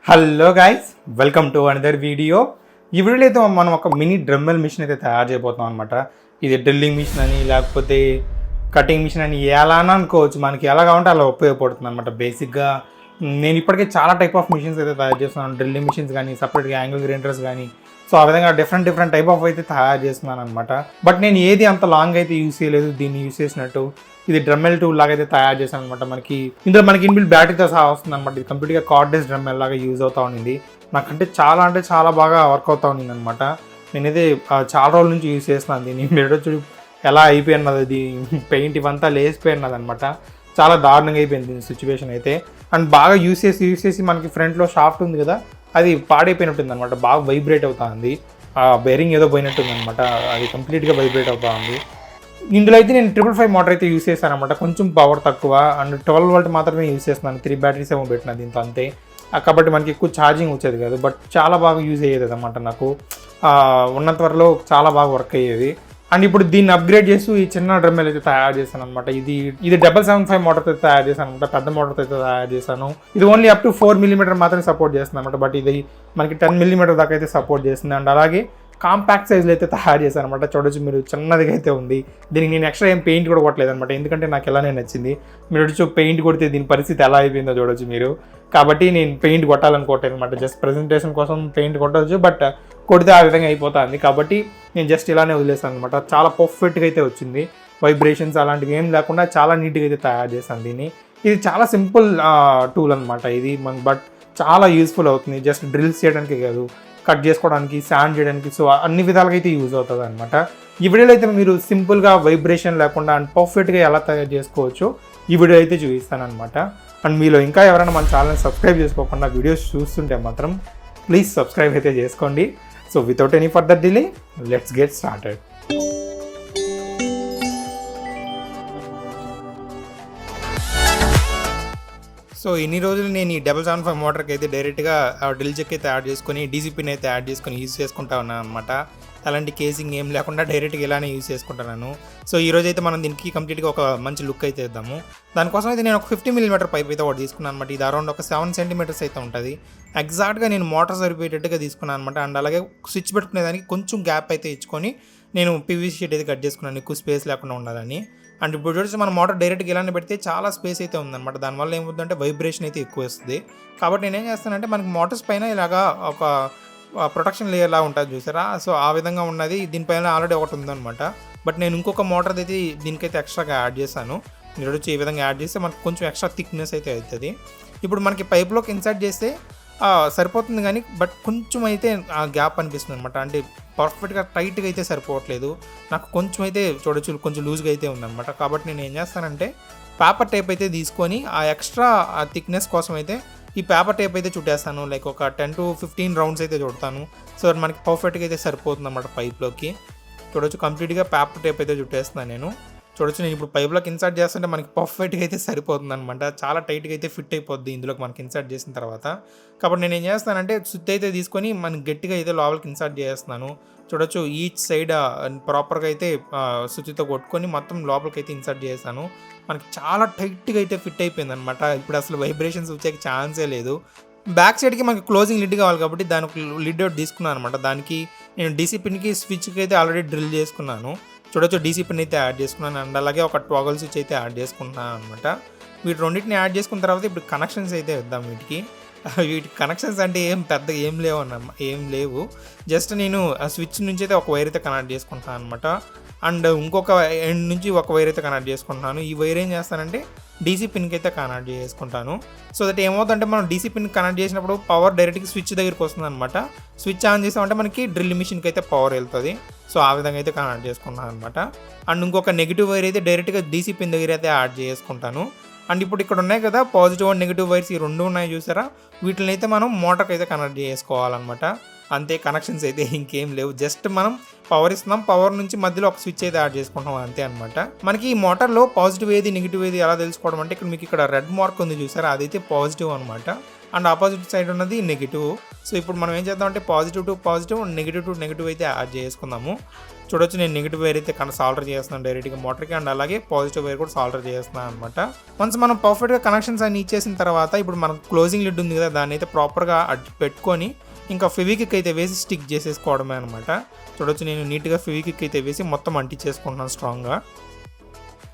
Hello guys, welcome to another video. ఈ వీడియోలో అయితే మనం ఒక మినీ డ్రమ్మెల్ మిషన్ అయితే తయారు చేయబోతాం అనమాట. ఇది డ్రిల్లింగ్ మిషన్ అని లేకపోతే కటింగ్ మిషన్ అని ఎలా అనుకోవచ్చు, మనకి ఎలా కావాలంటే అలా ఉపయోగపడుతుంది అనమాట. బేసిక్గా నేను ఇప్పటికే చాలా టైప్ ఆఫ్ మిషన్స్ అయితే తయారు చేస్తున్నాను. డ్రిల్లింగ్ మిషన్స్ కానీ, సపరేట్గా యాంగిల్ గ్రైండర్స్ కానీ, సో ఆ విధంగా డిఫరెంట్ టైప్ ఆఫ్ అయితే తయారు చేస్తున్నాను అనమాట. బట్ నేను ఏది అంత లాంగ్ అయితే యూస్ చేయలేదు దీన్ని యూస్ చేసినట్టు. ఇది డ్రమ్మెల్ టూల్ లాగా అయితే తయారు చేశాను అనమాట. ఇందులో మనకి ఇన్బిల్ట్ బ్యాటరీతో సహా వస్తుంది అనమాట. ఇది కంప్లీట్గా కార్డ్లెస్ డ్రమ్మెల్ లాగా యూజ్ అవుతా ఉంది. నాకంటే చాలా బాగా వర్క్ అవుతా ఉంది అనమాట. నేనైతే చాలా రోజుల నుంచి యూజ్ చేస్తున్నాను దీన్ని. మీరు చూడు ఎలా అయిపోయినది, అది పెయింట్ ఇవంతా లేసిపోయినది అనమాట. చాలా దారుణంగా అయిపోయింది దీని సిచ్యువేషన్ అయితే. అండ్ బాగా యూస్ చేసి మనకి ఫ్రంట్లో షాఫ్ట్ ఉంది కదా, అది పాడైపోయినట్టుంది అనమాట. బాగా వైబ్రేట్ అవుతా ఉంది. బేరింగ్ ఏదో పోయినట్టుంది అనమాట. అది కంప్లీట్గా వైబ్రేట్ అవుతా ఉంది. ఇందులో అయితే నేను 555 మోటార్ అయితే యూస్ చేశాను అనమాట. కొంచెం పవర్ తక్కువ అండ్ 12 వోల్ట్ మాత్రమే యూస్ చేస్తున్నాను. 3 బ్యాటరీస్ ఏమో పెట్టిన దీంతో అంతే. కాబట్టి మనకి ఎక్కువ ఛార్జింగ్ వచ్చేది కాదు. బట్ చాలా బాగా యూజ్ అయ్యేది అనమాట. నాకు ఉన్నంత వరలో చాలా బాగా వర్క్ అయ్యేది. అండ్ ఇప్పుడు దీన్ని అప్గ్రేడ్ చేస్తూ ఈ చిన్న డ్రమ్మెల్ అయితే తయారు చేశాను అనమాట. ఇది 775 మోటార్తో అయితే తయారు చేశాను అనమాట. పెద్ద మోటార్తో అయితే తయారు చేశాను. ఇది ఓన్లీ అప్ టు 4 మిల్లీమీటర్ మాత్రమే సపోర్ట్ చేస్తుంది అనమాట. బట్ ఇది మనకి 10 మిల్లీమీటర్ దాకా అయితే సపోర్ట్ చేస్తుంది. అండ్ అలాగే కాంపాక్ట్ సైజ్లో అయితే తయారు చేశాను అనమాట. చూడొచ్చు మీరు, చిన్నదిగా అయితే ఉంది. దీనికి నేను ఎక్స్ట్రా ఏం పెయింట్ కూడా కొట్టలేదు అనమాట. ఎందుకంటే నాకు ఎలానే నచ్చింది. మీరు వచ్చి పెయింట్ కొడితే దీని పరిస్థితి ఎలా అయిపోయిందో చూడొచ్చు మీరు. కాబట్టి నేను పెయింట్ కొట్టాలనుకోవట్లేదు అనమాట. జస్ట్ ప్రజెంటేషన్ కోసం పెయింట్ కొట్టవచ్చు, బట్ కొడితే ఆ విధంగా అయిపోతుంది. కాబట్టి నేను జస్ట్ ఇలానే వదిలేసాను అనమాట. చాలా పర్ఫెక్ట్గా అయితే వచ్చింది. వైబ్రేషన్స్ అలాంటివి ఏం లేకుండా చాలా నీట్గా అయితే తయారు చేశాను దీన్ని. ఇది చాలా సింపుల్ టూల్ అనమాట ఇది, బట్ చాలా యూస్ఫుల్ అవుతుంది. జస్ట్ డ్రిల్స్ చేయడానికి కాదు, కట్ చేసుకోవడానికి, శాండ్ చేయడానికి, సో అన్ని విధాలుగా అయితే యూజ్ అవుతుంది అనమాట. ఈ వీడియోలో అయితే మీరు సింపుల్గా వైబ్రేషన్ లేకుండా అండ్ పర్ఫెక్ట్గా ఎలా తయారు చేసుకోవచ్చో ఈ వీడియో అయితే చూపిస్తాను అనమాట. అండ్ మీలో ఇంకా ఎవరైనా మన ఛానల్ని సబ్స్క్రైబ్ చేసుకోకుండా వీడియోస్ చూస్తుంటే మాత్రం ప్లీజ్ సబ్స్క్రైబ్ అయితే చేసుకోండి. So without any further delay, let's get started. So ఇన్ని రోజులు నేను ఈ 775 మోటార్కి అయితే డైరెక్ట్గా డ్రిల్ చెక్ అయితే యాడ్ చేసుకొని, డీసీ పిన్ అయితే యాడ్ చేసుకొని యూజ్ చేసుకుంటా ఉన్నాను అనమాట. అలాంటి కేసింగ్ ఏం లేకుండా డైరెక్ట్గా ఇలానే యూజ్ చేసుకుంటున్నాను. సో ఈరోజు అయితే మనం దీనికి కంప్లీట్గా ఒక మంచి లుక్ అయితే ఇద్దాము. దానికోసం అయితే నేను ఒక 50 మిల్లీమీటర్ పైప్ అయితే ఒకటి తీసుకున్నాను అనమాట. ఇది అరౌండ్ ఒక 7 సెంటీమీటర్స్ అయితే ఉంటుంది. ఎగ్జాక్ట్గా నేను మోటార్ సరిపోయేటట్టుగా తీసుకున్నాను అనమాట. అండ్ అలాగే స్విచ్ పెట్టుకునేదానికి కొంచెం గ్యాప్ అయితే ఇచ్చుకొని నేను పీవీసీ షీట్ అయితే కట్ చేసుకున్నాను, ఎక్కువ స్పేస్ లేకుండా ఉండాలని. అండ్ ఇప్పుడు చూసి మన మోటార్ డైరెక్ట్గా ఇలానే పెడితే చాలా స్పేస్ అయితే ఉందన్నమాట. దానివల్ల ఏమవుతుందంటే వైబ్రేషన్ అయితే ఎక్కువ వస్తుంది. కాబట్టి నేనేం చేస్తానంటే, మనకి మోటార్స్ పైన ఇలాగా ఒక ప్రొటెక్షన్ లేయర్ లా ఉంటుంది చూసారా, సో ఆ విధంగా ఉన్నది దీనిపైన ఆల్రెడీ ఒకటి ఉందన్నమాట. బట్ నేను ఇంకొక మోటార్ అయితే దీనికైతే ఎక్స్ట్రాగా యాడ్ చేశాను. మీరు వచ్చి ఈ విధంగా యాడ్ చేస్తే మనకు కొంచెం ఎక్స్ట్రా థిక్నెస్ అయితే అవుతుంది. ఇప్పుడు మనకి పైప్లోకి ఇన్సర్ట్ చేస్తే సరిపోతుంది, కానీ బట్ కొంచెం అయితే ఆ గ్యాప్ అనిపిస్తుంది అనమాట. అంటే పర్ఫెక్ట్గా టైట్గా అయితే సరిపోవట్లేదు. నాకు కొంచెం అయితే చూడొచ్చు, కొంచెం లూజ్గా అయితే ఉందన్నమాట. కాబట్టి నేను ఏం చేస్తానంటే, పేపర్ టేప్ అయితే తీసుకొని ఆ ఎక్స్ట్రా థిక్నెస్ కోసం అయితే ఈ పేపర్ టేప్ అయితే చుట్టేస్తాను. లైక్ ఒక 10 to 15 రౌండ్స్ అయితే చుడతాను. సో మనకి పర్ఫెక్ట్గా అయితే సరిపోతుంది అన్నమాట. పైప్లోకి చూడొచ్చు కంప్లీట్గా పేపర్ టేప్ అయితే చుట్టేస్తున్నాను నేను. చూడొచ్చు నేను ఇప్పుడు పైప్లోకి ఇన్సర్ట్ చేస్తుంటే మనకి పర్ఫెక్ట్గా అయితే సరిపోతుంది అనమాట. చాలా టైట్గా అయితే ఫిట్ అయిపోద్ది ఇందులోకి మనకి ఇన్సర్ట్ చేసిన తర్వాత. కాబట్టి నేను ఏం చేస్తానంటే, సుత్తి అయితే తీసుకొని మనకి గట్టిగా అయితే లోపలికి ఇన్సర్ట్ చేస్తున్నాను. చూడొచ్చు ఈచ్ సైడ్ ప్రాపర్గా అయితే సుత్తితో కొట్టుకొని మొత్తం లోపలికి అయితే ఇన్సర్ట్ చేస్తాను. మనకి చాలా టైట్గా అయితే ఫిట్ అయిపోయింది అనమాట. ఇప్పుడు అసలు వైబ్రేషన్స్ వచ్చే ఛాన్సే లేదు. బ్యాక్ సైడ్కి మనకి క్లోజింగ్ లిడ్ కావాలి కాబట్టి దానికి లిడ్ ఒకటి తీసుకున్నాను అనమాట. దానికి నేను డీసీ పిన్కి స్విచ్కి అయితే ఆల్రెడీ డ్రిల్ చేసుకున్నాను. చూడొచ్చు డీసీ పిన్ అయితే యాడ్ చేసుకున్నాను. అండ్ అలాగే ఒక టోగల్ స్విచ్ అయితే యాడ్ చేసుకుంటున్నాను అనమాట. వీటి రెండింటిని యాడ్ చేసుకున్న తర్వాత ఇప్పుడు కనెక్షన్స్ అయితే ఇద్దాం వీటికి కనెక్షన్స్ అంటే ఏం లేవు. జస్ట్ నేను ఆ స్విచ్ నుంచి అయితే ఒక వైర్ అయితే కనెక్ట్ చేసుకుంటాను అనమాట. అండ్ ఇంకొక ఎండ్ నుంచి ఒక వైర్ అయితే కనెక్ట్ చేసుకుంటున్నాను. ఈ వైర్ ఏం చేస్తానంటే డీసీ పిన్కి అయితే కనెక్ట్ చేసుకుంటాను. సో దట్ ఏమవుతుందంటే, మనం డీసీ పిన్ కనెక్ట్ చేసినప్పుడు పవర్ డైరెక్ట్గా స్విచ్ దగ్గరికి వస్తుంది అనమాట. స్విచ్ ఆన్ చేసామంటే మనకి డ్రిల్ మిషన్కి అయితే పవర్ వెళ్తుంది. సో ఆ విధంగా అయితే కనెక్ట్ చేసుకుంటాను అనమాట. అండ్ ఇంకొక నెగిటివ్ వైర్ అయితే డైరెక్ట్గా డీసీ పిన్ దగ్గర అయితే యాడ్ చేసుకుంటాను. అండ్ ఇప్పుడు ఇక్కడ ఉన్నాయి కదా పాజిటివ్ అండ్ నెగిటివ్ వైర్స్, ఈ రెండు ఉన్నాయి చూసారా, వీటిని అయితే మనం మోటార్కి అయితే కనెక్ట్ చేసుకోవాలన్నమాట. అంతే, కనెక్షన్స్ అయితే ఇంకేం లేవు. జస్ట్ మనం పవర్ ఇస్తున్నాం, పవర్ నుంచి మధ్యలో ఒక స్విచ్ అయితే యాడ్ చేసుకుంటాం, అంతే అనమాట. మనకి ఈ మోటార్లో పాజిటివ్ ఏది నెగిటివ్ ఏది ఎలా తెలుసుకోవడం అంటే, ఇక్కడ రెడ్ మార్క్ ఉంది చూసారా, అదైతే పాజిటివ్ అనమాట. అండ్ ఆపోజిట్ సైడ్ ఉన్నది నెగిటివ్. సో ఇప్పుడు మనం ఏం చేద్దాం అంటే, positive to positive, negative to negative అయితే యాడ్ చేసుకుందాము. చూడొచ్చు నేను నెగిటివ్ వైర్ అయితే సాల్డర్ చేస్తున్నాను డైరెక్ట్గా మోటార్కి, అండ్ అలాగే పాజిటివ్ వైర్ కూడా సాల్డర్ చేస్తున్నాను అనమాట. వన్స్ మనం పర్ఫెక్ట్గా కనెక్షన్స్ అన్ని ఇచ్చేసిన తర్వాత ఇప్పుడు మనం క్లోజింగ్ లిడ్ ఉంది కదా, దాన్ని అయితే ప్రాపర్గా పెట్టుకొని ఇంకా ఫెవిక్విక్ అయితే వేసి స్టిక్ చేసేసుకోవడమే అనమాట. చూడొచ్చు నేను నీట్గా ఫెవిక్విక్ అయితే వేసి మొత్తం అంటించేసుకుంటున్నాను స్ట్రాంగ్గా.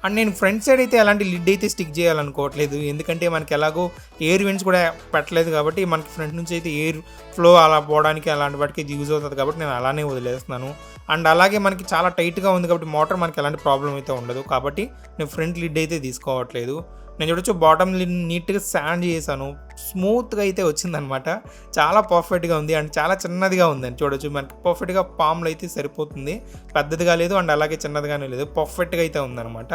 అండ్ నేను ఫ్రంట్ సైడ్ అయితే అలాంటి లిడ్ అయితే స్టిక్ చేయాలనుకోవట్లేదు, ఎందుకంటే మనకి ఎలాగో ఎయిర్ వెంట్స్ కూడా పెట్టలేదు కాబట్టి మనకి ఫ్రంట్ నుంచి అయితే ఎయిర్ ఫ్లో అలా పోవడానికి అలాంటి వాటికి ఇది యూజ్ అవుతుంది కాబట్టి నేను అలానే వదిలేస్తున్నాను. అండ్ అలాగే మనకి చాలా టైట్గా ఉంది కాబట్టి మోటార్ మనకి ఎలాంటి ప్రాబ్లం అయితే ఉండదు కాబట్టి నేను ఫ్రంట్ లిడ్ అయితే తీసుకోవట్లేదు. నేను చూడొచ్చు బాటమ్ లిడ్ నీట్గా శాండ్ చేశాను, స్మూత్గా అయితే వచ్చిందనమాట. చాలా పర్ఫెక్ట్గా ఉంది అండ్ చాలా చిన్నదిగా ఉందని చూడొచ్చు, మనకి పర్ఫెక్ట్గా పామ్లో అయితే సరిపోతుంది, పెద్దదిగా లేదు అండ్ అలాగే చిన్నదిగానే లేదు, పర్ఫెక్ట్గా అయితే ఉందన్నమాట.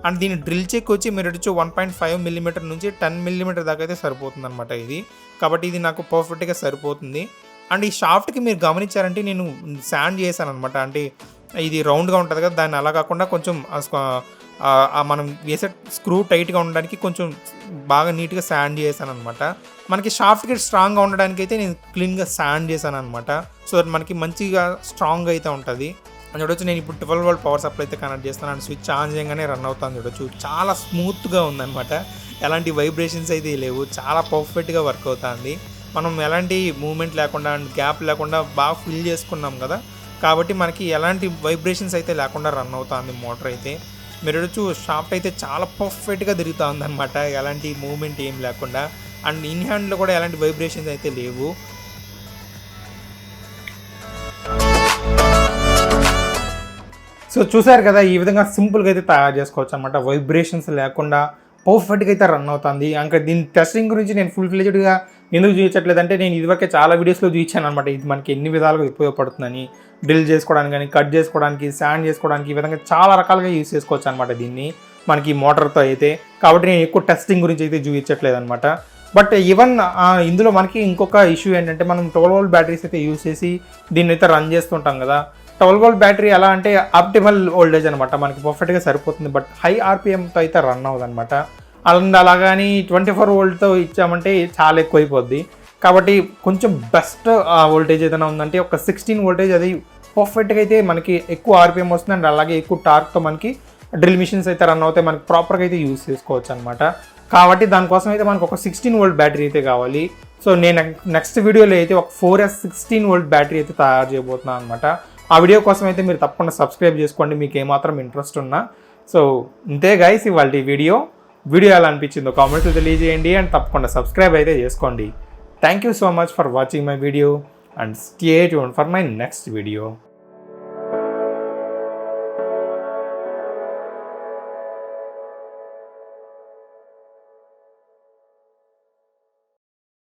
అండ్ దీని డ్రిల్ చెక్ వచ్చి మీరు వచ్చి 1.5 మిల్లీమీటర్ నుంచి 10 మిల్లీమీటర్ దాకా అయితే సరిపోతుంది అనమాట ఇది, కాబట్టి ఇది నాకు పర్ఫెక్ట్గా సరిపోతుంది. అండ్ ఈ షాఫ్ట్కి మీరు గమనించారంటే నేను శాండ్ చేశాను అనమాట, అంటే ఇది రౌండ్గా ఉంటుంది కదా, దాన్ని అలా కాకుండా కొంచెం మనం వేసే స్క్రూ టైట్గా ఉండడానికి కొంచెం బాగా నీట్గా శాండ్ చేశాను అనమాట. మనకి షాఫ్ట్కి స్ట్రాంగ్గా ఉండడానికి అయితే నేను క్లీన్గా శాండ్ చేశాను అనమాట, సో దట్ మనకి మంచిగా స్ట్రాంగ్గా అయితే ఉంటుంది. చూడొచ్చు నేను ఇప్పుడు 12 వోల్ట్ పవర్ సప్లై అయితే కనెక్ట్ చేస్తాను అండ్ స్విచ్ ఆన్ చేయగానే రన్ అవుతాను. చూడొచ్చు చాలా స్మూత్గా ఉందన్నమాట, ఎలాంటి వైబ్రేషన్స్ అయితే లేవు, చాలా పర్ఫెక్ట్గా వర్క్ అవుతుంది. మనం ఎలాంటి మూమెంట్ లేకుండా అండ్ గ్యాప్ లేకుండా బాగా ఫిల్ చేసుకున్నాం కదా, కాబట్టి మనకి ఎలాంటి వైబ్రేషన్స్ అయితే లేకుండా రన్ అవుతుంది మోటార్ అయితే. మీరు చూడొచ్చు షాఫ్ట్ అయితే చాలా పర్ఫెక్ట్గా తిరుగుతూ ఉందన్నమాట, ఎలాంటి మూమెంట్ ఏం లేకుండా, అండ్ ఇన్ హ్యాండ్లో కూడా ఎలాంటి వైబ్రేషన్స్ అయితే లేవు. సో చూసారు కదా, ఈ విధంగా సింపుల్గా అయితే తయారు చేసుకోవచ్చు అనమాట, వైబ్రేషన్స్ లేకుండా పర్ఫెక్ట్గా అయితే రన్ అవుతుంది. ఇంకా దీని టెస్టింగ్ గురించి నేను ఫుల్ ఫ్లెజ్డ్గా ఎందుకు చూపించట్లేదంటే, నేను ఇదివరకే చాలా వీడియోస్లో చూపించాను అనమాట, ఇది మనకి ఎన్ని విధాలుగా ఉపయోగపడుతుందని, డ్రిల్ చేసుకోవడానికి కానీ, కట్ చేసుకోవడానికి, శాండ్ చేసుకోవడానికి, ఈ విధంగా చాలా రకాలుగా యూజ్ చేసుకోవచ్చు అనమాట దీన్ని మనకి మోటార్తో అయితే. కాబట్టి నేను ఎక్కువ టెస్టింగ్ గురించి అయితే చూపించట్లేదు అనమాట. బట్ ఈవెన్ ఇందులో మనకి ఇంకొక ఇష్యూ ఏంటంటే, మనం 12 వోల్ట్ బ్యాటరీస్ అయితే యూజ్ చేసి దీన్ని అయితే రన్ చేస్తుంటాం కదా. 12 వోల్ట్ బ్యాటరీ ఎలా అంటే ఆప్టిమల్ వోల్టేజ్ అనమాట, మనకి పర్ఫెక్ట్గా సరిపోతుంది, బట్ హై ఆర్పిఎంతో అయితే రన్ అవ్వదు అనమాట. అలాగని 24 వోల్ట్తో ఇచ్చామంటే చాలా ఎక్కువైపోద్ది. కాబట్టి కొంచెం బెస్ట్ వోల్టేజ్ ఏదైనా ఉందంటే ఒక 16 వోల్టేజ్, అది పర్ఫెక్ట్గా అయితే మనకి ఎక్కువ ఆర్పిఎం వస్తుంది అండ్ అలాగే ఎక్కువ టార్క్తో మనకి డ్రిల్ మిషన్స్ అయితే రన్ అవుతాయి, మనకి ప్రాపర్గా అయితే యూజ్ చేసుకోవచ్చు అనమాట. కాబట్టి దానికోసం అయితే మనకు ఒక 16 వోల్ట్ బ్యాటరీ అయితే కావాలి. సో నేను నెక్స్ట్ వీడియోలో అయితే ఒక 4S 16 వోల్ట్ బ్యాటరీ అయితే తయారు చేయబోతున్నాను అనమాట. ఆ వీడియో కోసం అయితే మీరు తప్పకుండా సబ్స్క్రైబ్ చేసుకోండి, మీకు ఏమాత్రం ఇంట్రెస్ట్ ఉన్నా. సో ఇంతే గైస్ ఇవాళ వీడియో ఎలా అనిపించిందో కామెంట్స్లో తెలియజేయండి అండ్ తప్పకుండా సబ్స్క్రైబ్ అయితే చేసుకోండి. Thank you so much for watching my video and stay tuned for my next video.